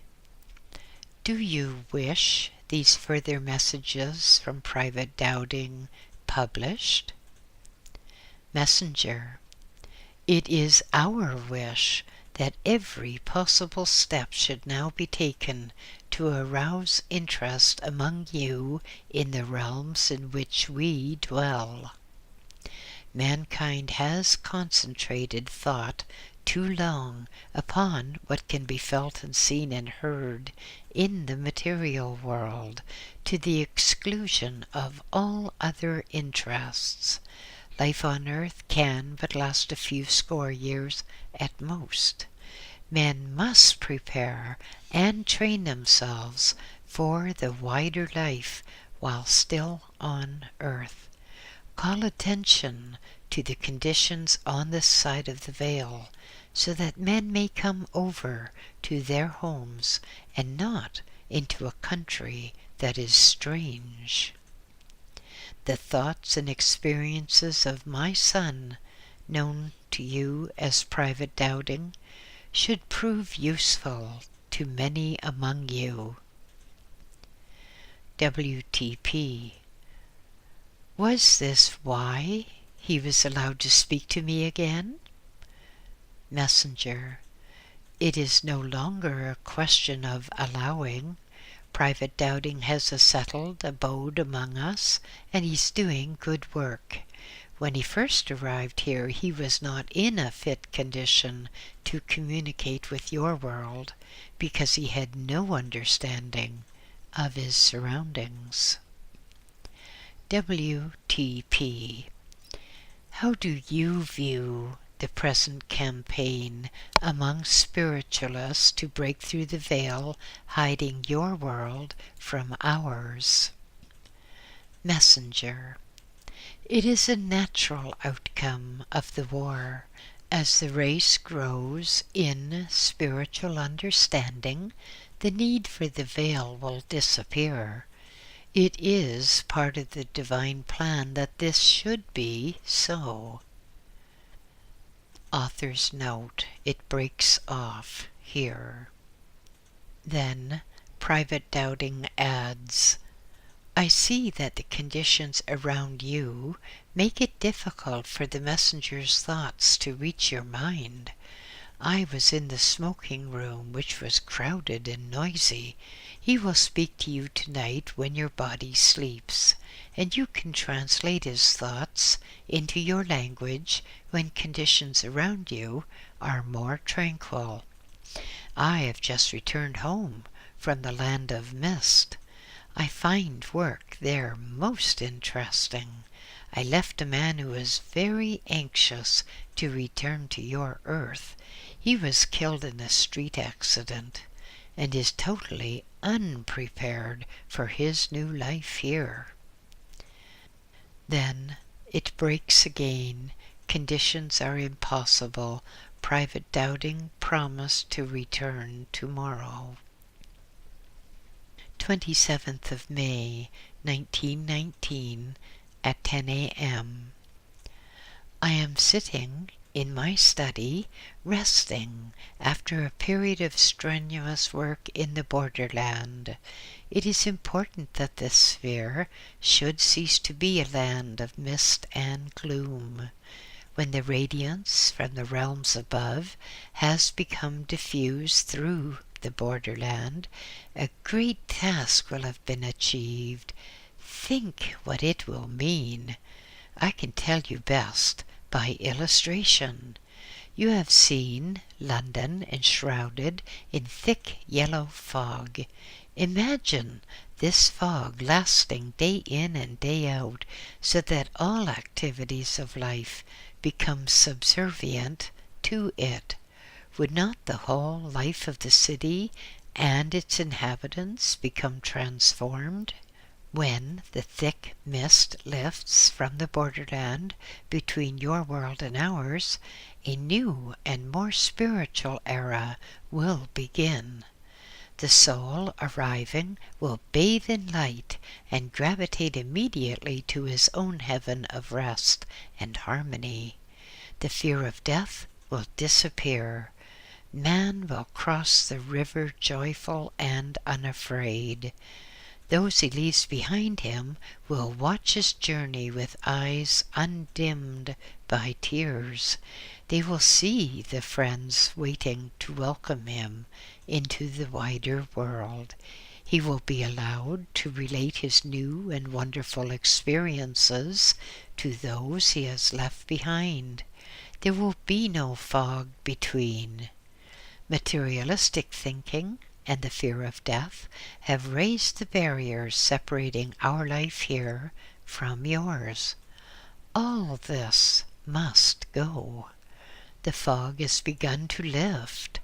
Do you wish these further messages from Private Dowding published? Messenger. It is our wish that every possible step should now be taken to arouse interest among you in the realms in which we dwell. Mankind has concentrated thought too long upon what can be felt and seen and heard in the material world, to the exclusion of all other interests. Life on earth can but last a few score years at most. Men must prepare and train themselves for the wider life while still on earth. Call attention to the conditions on this side of the veil, so that men may come over to their homes and not into a country that is strange. The thoughts and experiences of my son, known to you as Private Dowding, should prove useful to many among you. WTP. Was this why he was allowed to speak to me again? Messenger. It is no longer a question of allowing. Private Dowding has a settled abode among us, and he's doing good work. When he first arrived here, he was not in a fit condition to communicate with your world, because he had no understanding of his surroundings. WTP. How do you view the present campaign among spiritualists to break through the veil hiding your world from ours? Messenger. It is a natural outcome of the war. As the race grows in spiritual understanding, the need for the veil will disappear. It is part of the divine plan that this should be so. Author's note, it breaks off here. Then Private Dowding adds, I see that the conditions around you make it difficult for the messenger's thoughts to reach your mind. I was in the smoking room, which was crowded and noisy. He will speak to you tonight when your body sleeps, and you can translate his thoughts into your language when conditions around you are more tranquil. I have just returned home from the land of mist. I find work there most interesting. I left a man who was very anxious to return to your earth. He was killed in a street accident and is totally unprepared for his new life here. Then it breaks again. Conditions are impossible. Private Dowding promised to return tomorrow. 27th of May, 1919, at 10 a.m. I am sitting in my study, resting after a period of strenuous work in the borderland. It is important that this sphere should cease to be a land of mist and gloom. When the radiance from the realms above has become diffused through the borderland, a great task will have been achieved. Think what it will mean. I can tell you best by illustration. You have seen London enshrouded in thick yellow fog. Imagine this fog lasting day in and day out, so that all activities of life become subservient to it. Would not the whole life of the city and its inhabitants become transformed when the thick mist lifts from the borderland between your world and ours. A new and more spiritual era will begin. The soul arriving will bathe in light and gravitate immediately to his own heaven of rest and harmony. The fear of death will disappear. Man will cross the river joyful and unafraid. Those he leaves behind him will watch his journey with eyes undimmed by tears. They will see the friends waiting to welcome him into the wider world. He will be allowed to relate his new and wonderful experiences to those he has left behind. There will be no fog between. Materialistic thinking and the fear of death have raised the barriers separating our life here from yours. All this must go. The fog has begun to lift.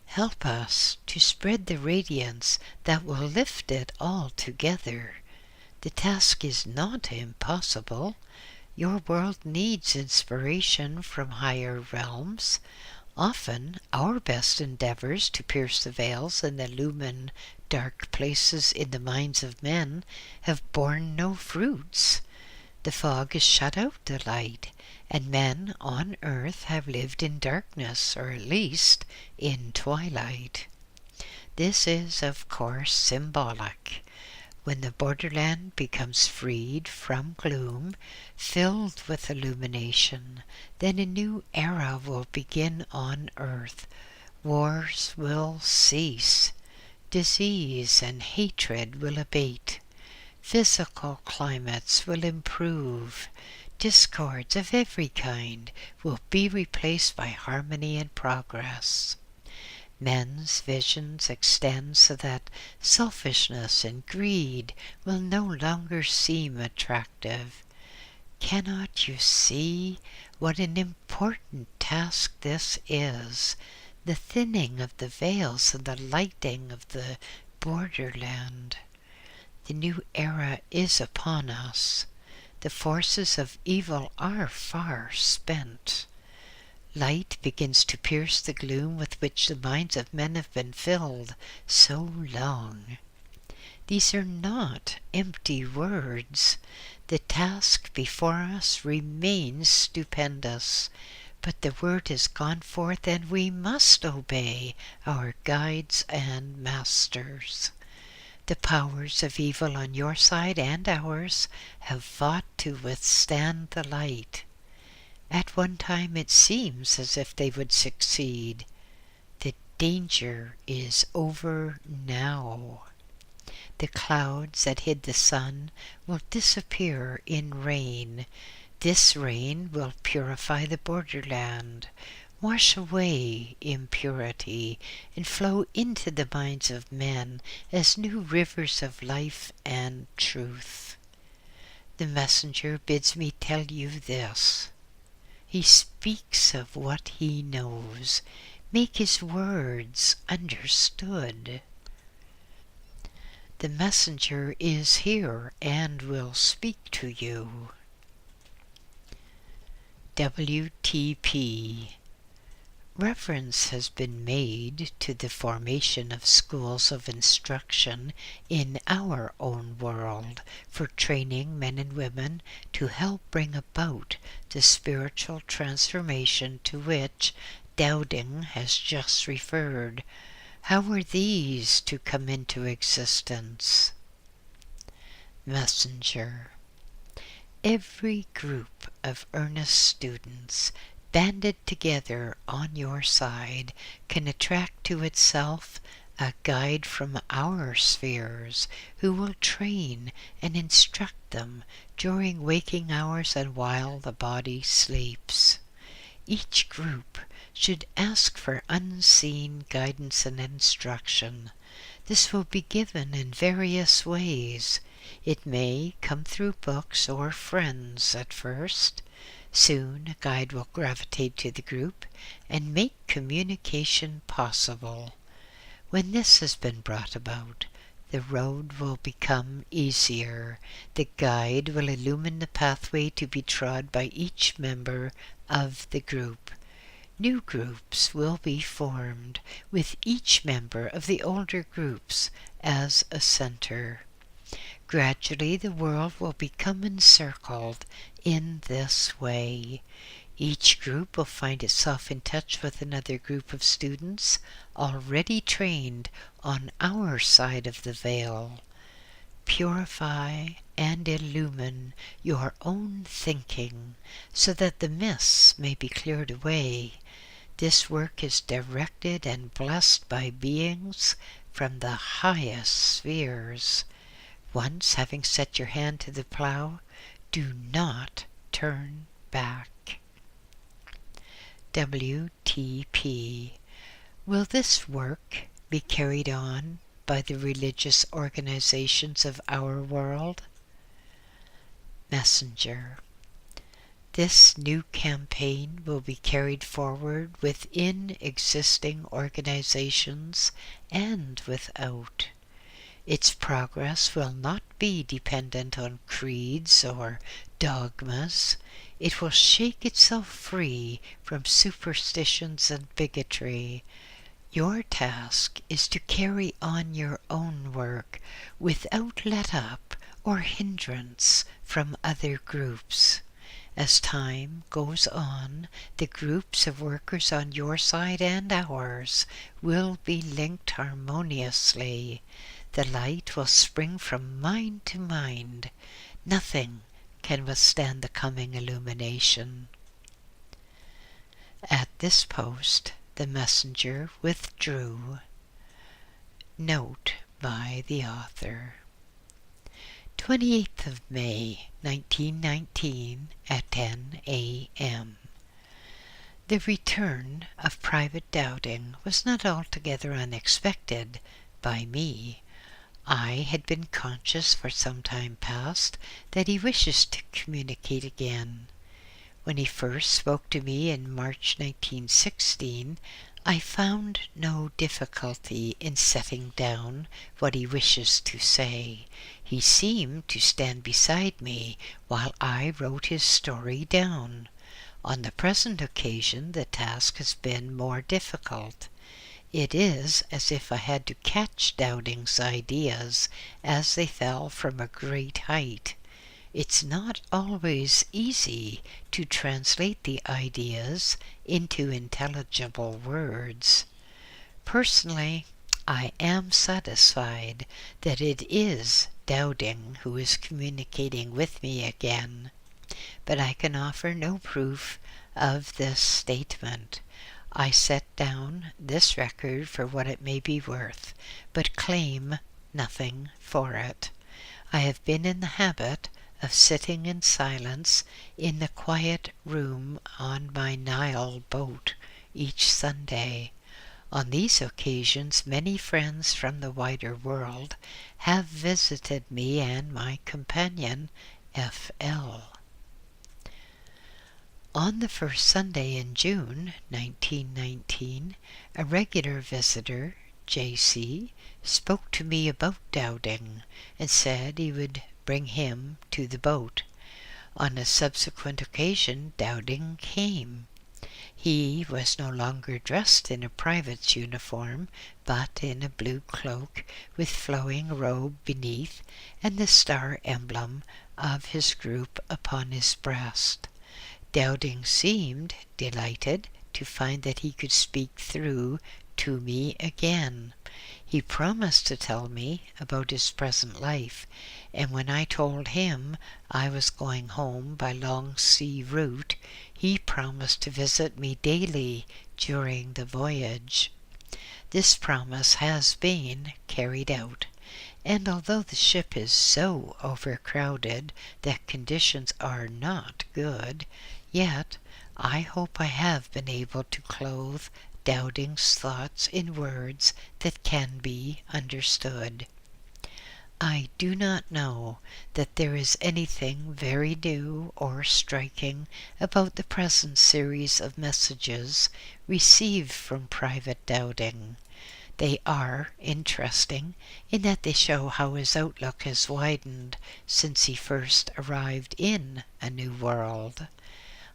Help us to spread the radiance that will lift it all together. The task is not impossible. Your world needs inspiration from higher realms. Often our best endeavors to pierce the veils and illumine dark places in the minds of men have borne no fruits. The fog has shut out the light, and men on earth have lived in darkness, or at least in twilight. This is, of course, symbolic. When the borderland becomes freed from gloom, filled with illumination, then a new era will begin on earth. Wars will cease. Disease and hatred will abate. Physical climates will improve. Discords of every kind will be replaced by harmony and progress. Men's visions extend so that selfishness and greed will no longer seem attractive. Cannot you see what an important task this is? The thinning of the veils and the lighting of the borderland. The new era is upon us. The forces of evil are far spent. Light begins to pierce the gloom with which the minds of men have been filled so long. These are not empty words. The task before us remains stupendous, but the word has gone forth and we must obey our guides and masters. The powers of evil on your side and ours have fought to withstand the light. At one time it seems as if they would succeed. The danger is over now. The clouds that hid the sun will disappear in rain. This rain will purify the borderland, wash away impurity, and flow into the minds of men as new rivers of life and truth. The messenger bids me tell you this. He speaks of what he knows. Make his words understood. The messenger is here and will speak to you. WTP. Reference has been made to the formation of schools of instruction in our own world for training men and women to help bring about the spiritual transformation to which Dowding has just referred. How are these to come into existence? Messenger. Every group of earnest students banded together on your side can attract to itself a guide from our spheres who will train and instruct them during waking hours and while the body sleeps. Each group should ask for unseen guidance and instruction. This will be given in various ways. It may come through books or friends at first. Soon a guide will gravitate to the group and make communication possible. When this has been brought about, the road will become easier. The guide will illumine the pathway to be trod by each member of the group. New groups will be formed, with each member of the older groups as a center. Gradually, the world will become encircled in this way. Each group will find itself in touch with another group of students already trained on our side of the veil. Purify and illumine your own thinking so that the mists may be cleared away. This work is directed and blessed by beings from the highest spheres. Once having set your hand to the plow, do not turn back. WTP. Will this work be carried on by the religious organizations of our world? Messenger. This new campaign will be carried forward within existing organizations and without. Its progress will not be dependent on creeds or dogmas. It will shake itself free from superstitions and bigotry. Your task is to carry on your own work without let-up or hindrance from other groups. As time goes on, the groups of workers on your side and ours will be linked harmoniously. The light will spring from mind to mind. Nothing can withstand the coming illumination. At this post, the messenger withdrew. Note by the author. 28th of May, 1919 at 10 a.m. The return of Private Dowding was not altogether unexpected by me. I had been conscious for some time past that he wishes to communicate again. When he first spoke to me in March 1916, I found no difficulty in setting down what he wishes to say. He seemed to stand beside me while I wrote his story down. On the present occasion, the task has been more difficult. It is as if I had to catch Dowding's ideas as they fell from a great height. It's not always easy to translate the ideas into intelligible words. Personally, I am satisfied that it is Dowding who is communicating with me again, but I can offer no proof of this statement. I set down this record for what it may be worth, but claim nothing for it. I have been in the habit of sitting in silence in the quiet room on my Nile boat each Sunday. On these occasions, many friends from the wider world have visited me and my companion, F.L. On the first Sunday in June 1919, a regular visitor, J.C., spoke to me about Dowding and said he would bring him to the boat. On a subsequent occasion, Dowding came. He was no longer dressed in a private's uniform, but in a blue cloak with flowing robe beneath and the star emblem of his group upon his breast. Dowding seemed delighted to find that he could speak through to me again. He promised to tell me about his present life, and when I told him I was going home by long sea route, he promised to visit me daily during the voyage. This promise has been carried out, and although the ship is so overcrowded that conditions are not good, yet I hope I have been able to clothe Dowding's thoughts in words that can be understood. I do not know that there is anything very new or striking about the present series of messages received from Private Dowding. They are interesting in that they show how his outlook has widened since he first arrived in a new world.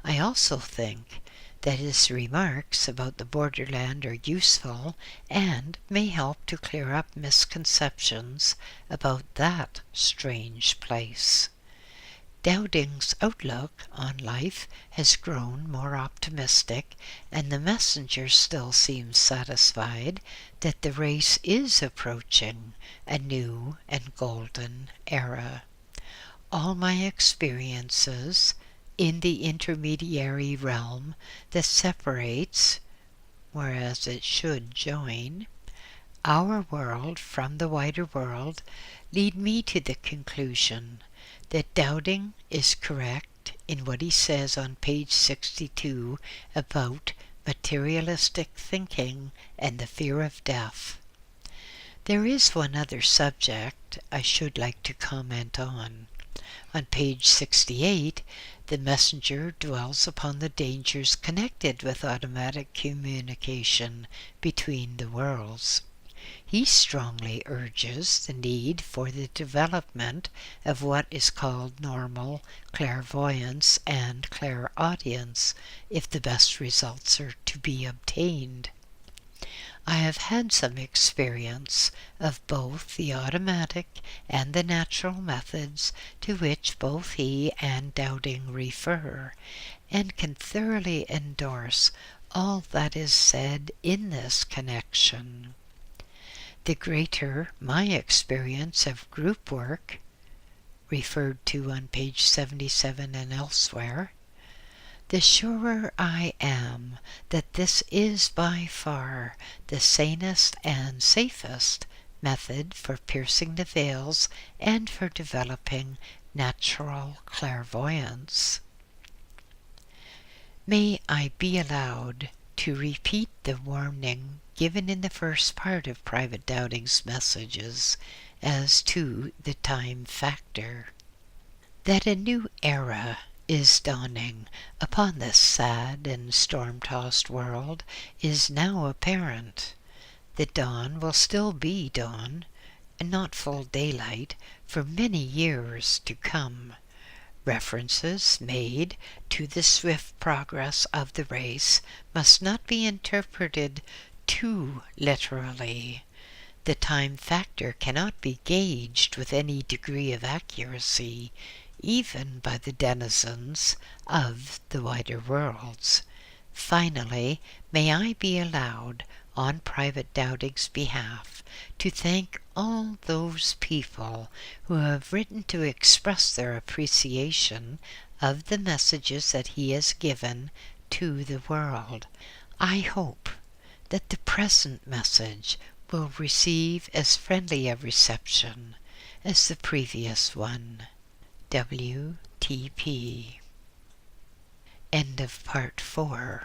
I also think that his remarks about the borderland are useful and may help to clear up misconceptions about that strange place. Dowding's outlook on life has grown more optimistic, and the messenger still seems satisfied that the race is approaching a new and golden era. All my experiences in the intermediary realm that separates, whereas it should join, our world from the wider world lead me to the conclusion that Dowding is correct in what he says on page 62 about materialistic thinking and the fear of death. There is one other subject I should like to comment on. On page 68, the messenger dwells upon the dangers connected with automatic communication between the worlds. He strongly urges the need for the development of what is called normal clairvoyance and clairaudience if the best results are to be obtained. I have had some experience of both the automatic and the natural methods to which both he and Dowding refer, and can thoroughly endorse all that is said in this connection. The greater my experience of group work, referred to on page 77 and elsewhere, the surer I am that this is by far the sanest and safest method for piercing the veils and for developing natural clairvoyance. May I be allowed to repeat the warning given in the first part of Private Dowding's messages as to the time factor. That a new era is dawning upon this sad and storm-tossed world is now apparent. The dawn will still be dawn, and not full daylight, for many years to come. References made to the swift progress of the race must not be interpreted too literally. The time factor cannot be gauged with any degree of accuracy, even by the denizens of the wider worlds. Finally, may I be allowed, on Private Dowding's behalf, to thank all those people who have written to express their appreciation of the messages that he has given to the world. I hope that the present message will receive as friendly a reception as the previous one. WTP. End of part 4.